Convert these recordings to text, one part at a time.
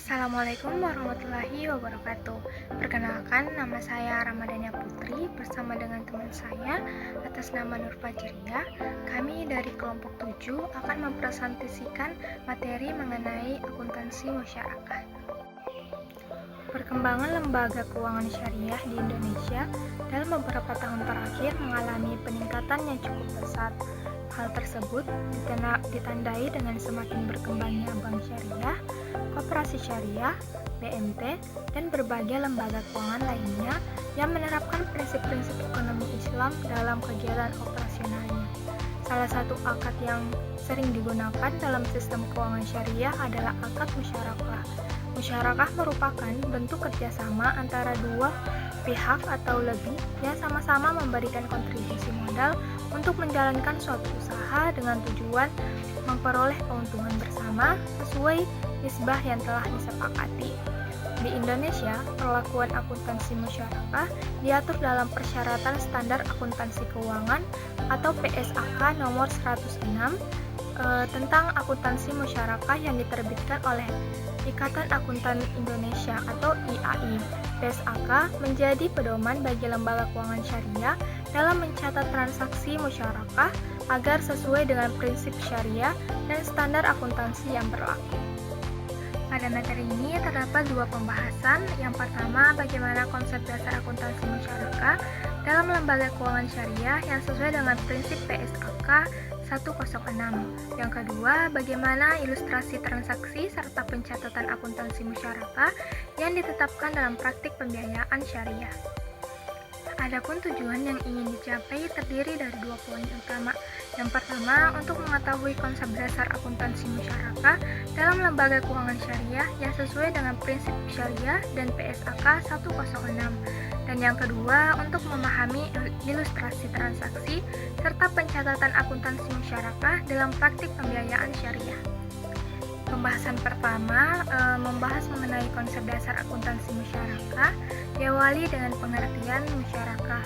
Assalamualaikum warahmatullahi wabarakatuh. Perkenalkan, nama saya Ramadhania Putri bersama dengan teman saya atas nama Nur Fajriah. Kami dari kelompok 7 akan mempresentasikan materi mengenai akuntansi masyarakat. Perkembangan lembaga keuangan syariah di Indonesia dalam beberapa tahun terakhir mengalami peningkatan yang cukup pesat. Hal tersebut ditandai dengan semakin berkembangnya bank syariah, koperasi syariah, BMT, dan berbagai lembaga keuangan lainnya yang menerapkan prinsip-prinsip ekonomi Islam dalam kegiatan operasionalnya. Salah satu akad yang sering digunakan dalam sistem keuangan syariah adalah akad musyarakah. Musyarakah merupakan bentuk kerjasama antara dua pihak atau lebih yang sama-sama memberikan kontribusi modal untuk menjalankan suatu usaha dengan tujuan memperoleh keuntungan bersama sesuai nisbah yang telah disepakati. Di Indonesia, perlakuan akuntansi musyarakah diatur dalam Persyaratan Standar Akuntansi Keuangan atau PSAK nomor 106 tentang akuntansi musyarakah yang diterbitkan oleh Ikatan Akuntan Indonesia atau IAI. PSAK menjadi pedoman bagi lembaga keuangan syariah dalam mencatat transaksi musyarakah agar sesuai dengan prinsip syariah dan standar akuntansi yang berlaku. Pada materi ini terdapat dua pembahasan. Yang pertama, bagaimana konsep dasar akuntansi musyarakah dalam lembaga keuangan syariah yang sesuai dengan prinsip PSAK 106. Yang kedua, bagaimana ilustrasi transaksi serta pencatatan akuntansi musyarakah yang ditetapkan dalam praktik pembiayaan syariah. Adapun tujuan yang ingin dicapai terdiri dari dua poin utama. Yang pertama, untuk mengetahui konsep dasar akuntansi musyarakah dalam lembaga keuangan syariah yang sesuai dengan prinsip syariah dan PSAK 106. Dan yang kedua, untuk memahami ilustrasi transaksi serta pencatatan akuntansi musyarakah dalam praktik pembiayaan syariah. Pembahasan pertama membahas mengenai konsep dasar akuntansi musyarakah, diawali dengan pengertian musyarakah.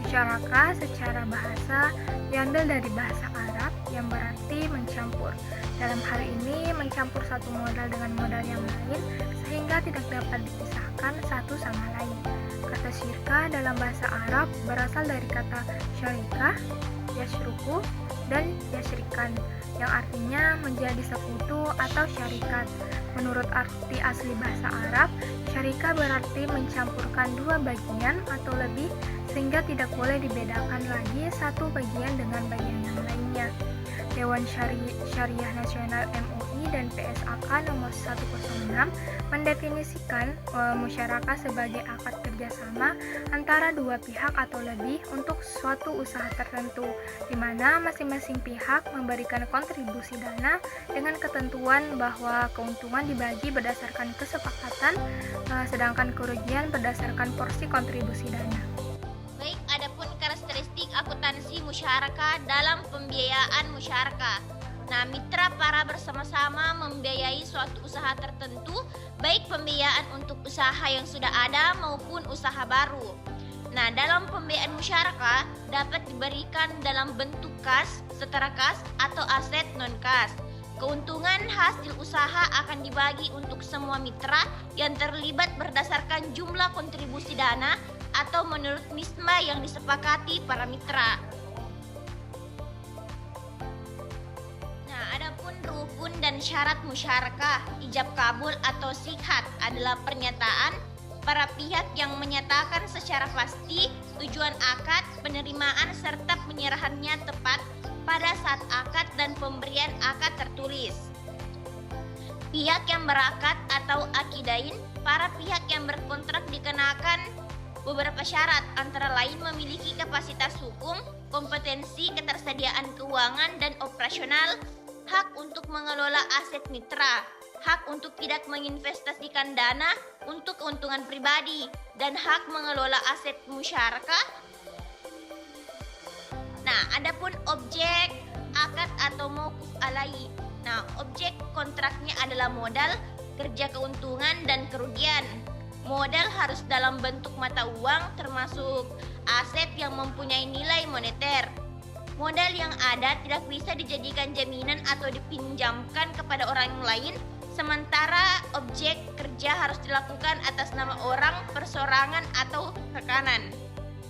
Musyarakah secara bahasa diambil dari bahasa Arab yang berarti mencampur. Dalam hal ini, mencampur satu modal dengan modal yang lain sehingga tidak dapat dipisahkan satu sama lain. Kata syirka dalam bahasa Arab berasal dari kata syarikah, yashruku, dan yashrikan, yang artinya menjadi sekutu atau syarikat. Menurut arti asli bahasa Arab, syarikah berarti mencampurkan dua bagian atau lebih sehingga tidak boleh dibedakan lagi satu bagian dengan bagian yang lainnya. Dewan Syariah Nasional MUI dan PSAK nomor 106 mendefinisikan musyarakah sebagai akad kerjasama antara dua pihak atau lebih untuk suatu usaha tertentu, di mana masing-masing pihak memberikan kontribusi dana dengan ketentuan bahwa keuntungan dibagi berdasarkan kesepakatan, sedangkan kerugian berdasarkan porsi kontribusi dana. Baik, adapun karakteristik akuntansi musyarakah dalam pembiayaan musyarakah. Nah, mitra para bersama-sama membiayai suatu usaha tertentu, baik pembiayaan untuk usaha yang sudah ada maupun usaha baru. Nah, dalam pembiayaan musyarakah dapat diberikan dalam bentuk kas, setara kas, atau aset non-kas. Keuntungan hasil usaha akan dibagi untuk semua mitra yang terlibat berdasarkan jumlah kontribusi dana atau menurut nisbah yang disepakati para mitra. Nah, adapun rukun dan syarat musyarakah, ijab kabul atau sihat adalah pernyataan para pihak yang menyatakan secara pasti tujuan akad, penerimaan serta penyerahannya tepat pada saat akad dan pemberian akad tertulis. Pihak yang berakad atau akidain, para pihak yang berkontrak dikenakan beberapa syarat, antara lain memiliki kapasitas hukum, kompetensi, ketersediaan keuangan dan operasional, hak untuk mengelola aset mitra, hak untuk tidak menginvestasikan dana untuk keuntungan pribadi, dan hak mengelola aset musyarakah. Nah, adapun objek akad atau mauquf alai. Nah, objek kontraknya adalah modal, kerja keuntungan dan kerugian. Modal harus dalam bentuk mata uang termasuk aset yang mempunyai nilai moneter. Modal yang ada tidak bisa dijadikan jaminan atau dipinjamkan kepada orang lain, sementara objek kerja harus dilakukan atas nama orang, perseorangan, atau rekanan.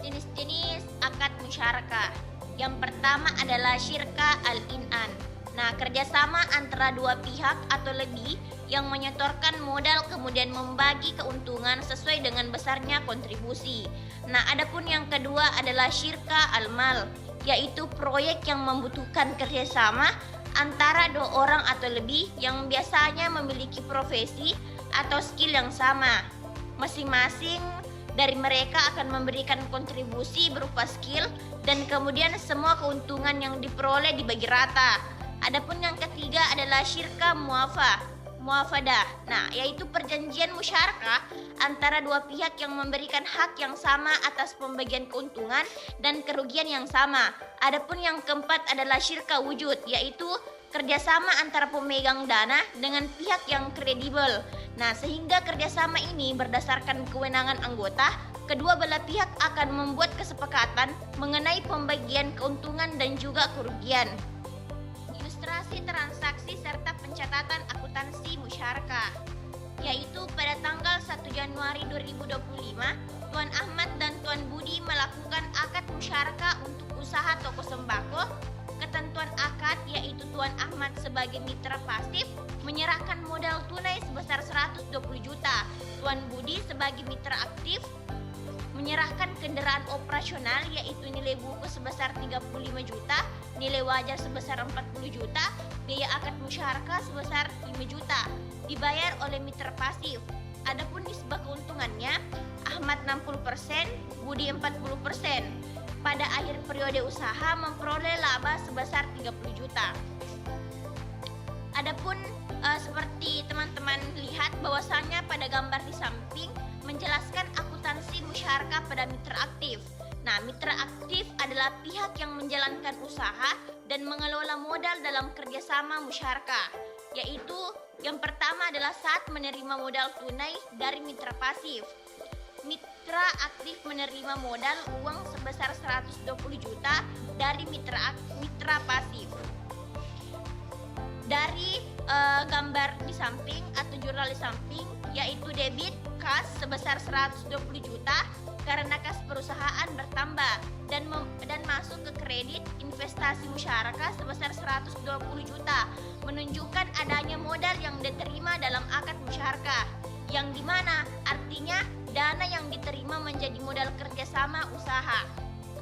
Jenis-jenis akad musyarakah. Yang pertama adalah syirka al-inan. Nah, kerjasama antara dua pihak atau lebih yang menyetorkan modal kemudian membagi keuntungan sesuai dengan besarnya kontribusi. Nah, adapun yang kedua adalah syirka al-mal, yaitu proyek yang membutuhkan kerjasama antara dua orang atau lebih yang biasanya memiliki profesi atau skill yang sama. Masing-masing dari mereka akan memberikan kontribusi berupa skill dan kemudian semua keuntungan yang diperoleh dibagi rata. Adapun yang ketiga adalah syirka muafadah. Nah, yaitu perjanjian musyarakah antara dua pihak yang memberikan hak yang sama atas pembagian keuntungan dan kerugian yang sama. Adapun yang keempat adalah syirka wujud, yaitu kerjasama antara pemegang dana dengan pihak yang kredibel. Nah, sehingga kerjasama ini berdasarkan kewenangan anggota, kedua belah pihak akan membuat kesepakatan mengenai pembagian keuntungan dan juga kerugian. Ilustrasi transaksi serta pencatatan akuntansi musyarakah, yaitu pada tanggal 1 Januari 2025, Tuan Ahmad dan Tuan Budi melakukan akad musyarakah untuk usaha toko sembako. Ketentuan akad yaitu Tuan Ahmad sebagai mitra pasif menyerahkan modal tunai sebesar 120 juta. Tuan Budi sebagai mitra aktif menyerahkan kendaraan operasional yaitu nilai buku sebesar 35 juta, nilai wajar sebesar 40 juta, biaya akad musyarakah sebesar 5 juta, dibayar oleh mitra pasif. Adapun nisbah keuntungannya, Ahmad 60%, Budi 40%. Pada akhir periode usaha memperoleh laba sebesar 30 juta. Adapun seperti teman-teman lihat bahwasannya pada gambar di samping menjelaskan akuntansi musyarakah pada mitra aktif. Nah, mitra aktif adalah pihak yang menjalankan usaha dan mengelola modal dalam kerjasama musyarakah, yaitu yang pertama adalah saat menerima modal tunai dari mitra pasif. Mitra aktif menerima modal uang sebesar 120 juta dari mitra pasif. Dari gambar di samping atau jurnal di samping, yaitu debit kas sebesar 120 juta karena kas perusahaan bertambah dan masuk ke kredit investasi musyarakah sebesar 120 juta, menunjukkan adanya modal yang diterima dalam akad musyarakah, yang dimana artinya dana yang diterima menjadi modal kerjasama usaha.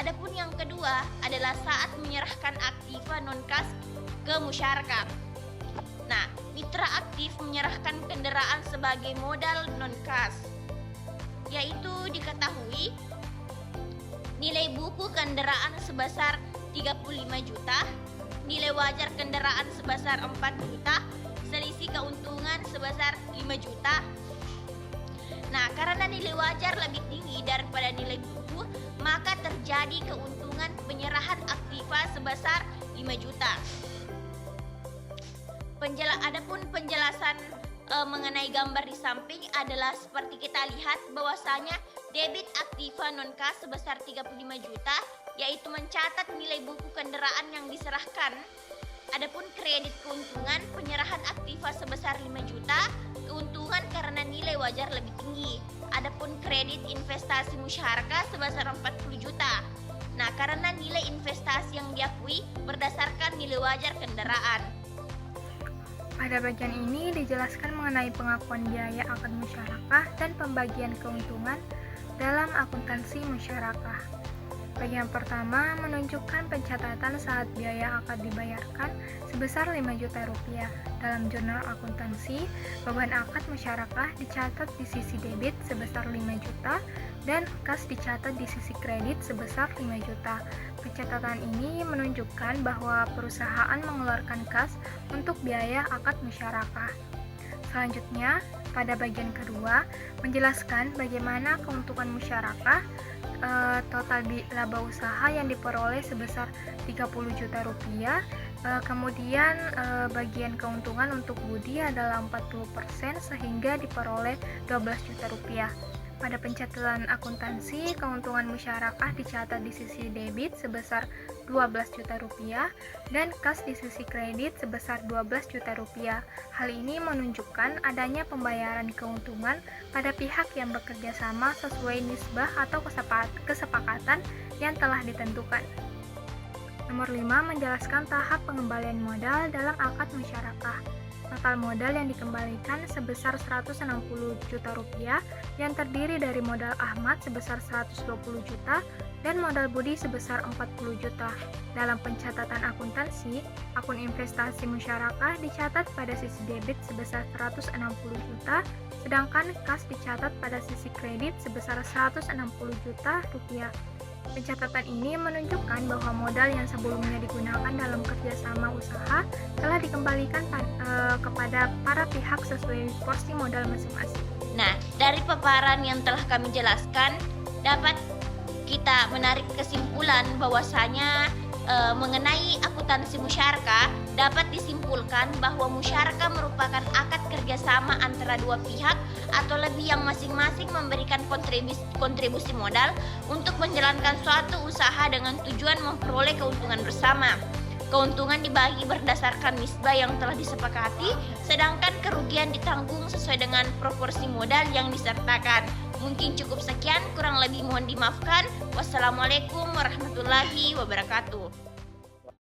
Adapun yang kedua adalah saat menyerahkan aktiva non-kas ke musyarakah. Nah, mitra aktif menyerahkan kendaraan sebagai modal non-kas, yaitu diketahui nilai buku kendaraan sebesar 35 juta, nilai wajar kendaraan sebesar 4 juta, selisih keuntungan sebesar 5 juta. Nah, karena nilai wajar lebih tinggi daripada nilai buku, maka terjadi keuntungan penyerahan aktiva sebesar 5 juta. Adapun penjelasan mengenai gambar di samping adalah seperti kita lihat bahwasanya debit aktiva non-kas sebesar 35 juta, yaitu mencatat nilai buku kendaraan yang diserahkan. Adapun kredit keuntungan penyerahan aktiva sebesar 5 juta, keuntungan karena nilai wajar lebih tinggi. Adapun kredit investasi musyarakah sebesar 40 juta. Nah, karena nilai investasi yang diakui berdasarkan nilai wajar kendaraan. Pada bagian ini dijelaskan mengenai pengakuan biaya akad musyarakah dan pembagian keuntungan dalam akuntansi musyarakah. Bagian pertama menunjukkan pencatatan saat biaya akad dibayarkan sebesar 5 juta rupiah. Dalam jurnal akuntansi, beban akad musyarakah dicatat di sisi debit sebesar 5 juta dan kas dicatat di sisi kredit sebesar 5 juta. Pencatatan ini menunjukkan bahwa perusahaan mengeluarkan kas untuk biaya akad musyarakah. Selanjutnya, pada bagian kedua menjelaskan bagaimana keuntungan musyarakah. Total laba usaha yang diperoleh sebesar 30 juta rupiah. Kemudian bagian keuntungan untuk Budi adalah 40% sehingga diperoleh 12 juta rupiah. Pada pencatatan akuntansi, keuntungan musyarakah dicatat di sisi debit sebesar 12 juta rupiah dan kas di sisi kredit sebesar 12 juta rupiah. Hal ini menunjukkan adanya pembayaran keuntungan pada pihak yang bekerja sama sesuai nisbah atau kesepakatan yang telah ditentukan. Nomor 5, menjelaskan tahap pengembalian modal dalam akad musyarakah. Total modal yang dikembalikan sebesar 160 juta rupiah yang terdiri dari modal Ahmad sebesar 120 juta dan modal Budi sebesar 40 juta. Dalam pencatatan akuntansi, akun investasi musyarakah dicatat pada sisi debit sebesar 160 juta, sedangkan kas dicatat pada sisi kredit sebesar 160 juta rupiah. Pencatatan ini menunjukkan bahwa modal yang sebelumnya digunakan dalam kerjasama usaha telah dikembalikan kepada para pihak sesuai porsi modal masing-masing. Nah, dari paparan yang telah kami jelaskan, dapat kita menarik kesimpulan bahwasanya mengenai akuntansi musyarakah dapat disimpulkan bahwa musyarakah merupakan akad kerjasama antara dua pihak atau lebih yang masing-masing memberikan kontribusi modal untuk menjalankan suatu usaha dengan tujuan memperoleh keuntungan bersama. Keuntungan dibagi berdasarkan nisbah yang telah disepakati, sedangkan kerugian ditanggung sesuai dengan proporsi modal yang disertakan. Mungkin cukup sekian, kurang lebih mohon dimaafkan. Wassalamualaikum warahmatullahi wabarakatuh.